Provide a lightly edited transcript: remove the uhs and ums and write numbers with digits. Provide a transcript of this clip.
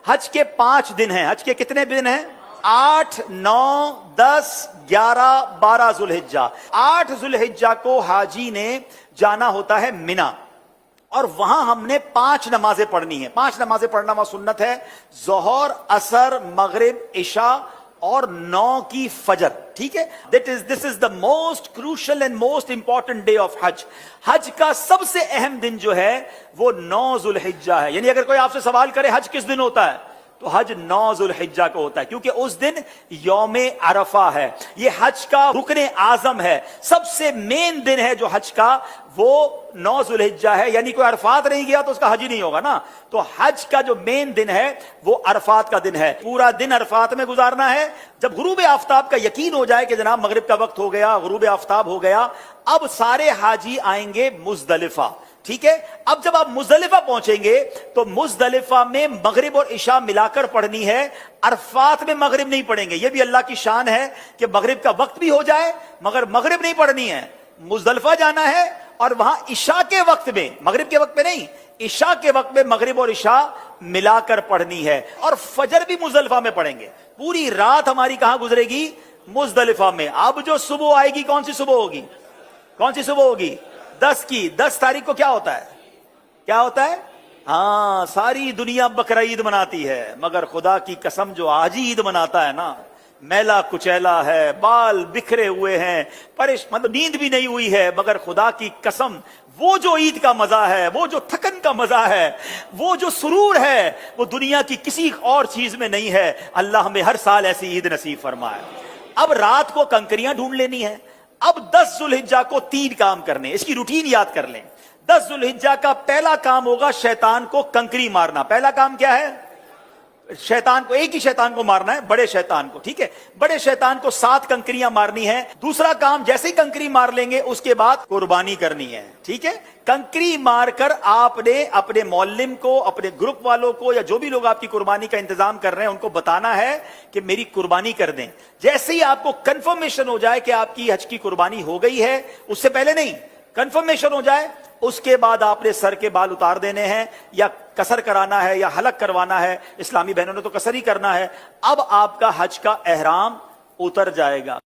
हज के 5 दिन हैं। हज के कितने दिन हैं? 8, 9, 10, 11, 12 जुल्हिज्जा। 8 जुल्हिज्जा को हाजी ने जाना होता है मिना, और वहां हमने 5 नमाजें पढ़नी है। 5 नमाजें पढ़ना वहां सुन्नत है, जोहर, असर, मगरिब, इशा और 9 की फजर। ठीक है, this is the most crucial and most important day of हज। हज का सबसे अहम दिन जो है वो 9 जुल्हिज्जा है। यानी अगर कोई आपसे सवाल करे हज किस दिन होता है, तो हज 9 जुल्हिज्जा को होता है, क्योंकि उस दिन यौमे अरफा है। ये हज का रुकने आजम है, सबसे मेन दिन है जो हज का, वो 9 जुल्हिज्जा है। यानी कोई अरफात नहीं गया तो उसका हज ही नहीं होगा ना। तो हज का जो मेन दिन है वो अरफात का दिन है। पूरा दिन अरफात में गुजारना है। जब गुरूब आफ्ताब का यकीन हो जाए कि जनाब मगरिब का वक्त हो गया, गुरूब आफ्ताब हो गया, अब सारे हाजी आएंगे मुजदलिफा। ठीक है, अब जब आप मुजदलिफा पहुंचेंगे तो मुजदलिफा में मगरिब और इशा मिलाकर पढ़नी है। अरफात में मगरिब नहीं पढ़ेंगे। यह भी अल्लाह की शान है कि मगरिब का वक्त भी हो जाए मगर मगरिब नहीं पढ़नी है। मुजदलिफा जाना है और वहां इशा के वक्त में, मगरिब के वक्त में नहीं, इशा के वक्त में मगरिब और इशा मिलाकर पढ़नी है। और फजर भी मुजदलिफा में पढ़ेंगे। पूरी रात हमारी कहां गुजरेगी? मुजदलिफा में। अब जो सुबह आएगी, कौन सी सुबह होगी? कौन सी सुबह होगी? 10 की। 10 तारीख को क्या होता है? क्या होता है? हाँ, सारी दुनिया बकरा ईद मनाती है, मगर खुदा की कसम जो आज ही ईद मनाता है ना, मैला कुचैला है, बाल बिखरे हुए हैं, मतलब नींद भी नहीं हुई है, मगर खुदा की कसम वो जो ईद का मजा है, वो जो थकन का मजा है, वो जो सुरूर है, वो दुनिया की किसी और चीज में नहीं है। अल्लाह हमें हर साल ऐसी ईद नसीब फरमाए। अब रात को कंकरियां ढूंढ लेनी है। अब 10 जुल्हिज्जा को 3 काम करने, इसकी रूटीन याद कर लें। 10 जुल्हिज्जा का पहला काम होगा शैतान को कंकरी मारना। पहला काम क्या है? शैतान को, एक ही शैतान को मारना है, बड़े शैतान को। ठीक है, बड़े शैतान को 7 कंकरियां मारनी है। दूसरा काम, जैसे ही कंकरी मार लेंगे उसके बाद कुर्बानी करनी है। ठीक है, कंकरी मारकर आपने अपने मौल्लिम को, अपने ग्रुप वालों को, या जो भी लोग आपकी कुर्बानी का इंतजाम कर रहे हैं उनको बताना है कि मेरी कुर्बानी कर दें। जैसे ही आपको कंफर्मेशन हो जाए कि आपकी हज की कुर्बानी हो गई है, उससे पहले नहीं, कंफर्मेशन हो जाए, उसके बाद आपने सर के बाल उतार देने हैं, या कसर कराना है या हलक करवाना है। इस्लामी बहनों ने तो कसर ही करना है। अब आपका हज का एहराम उतर जाएगा।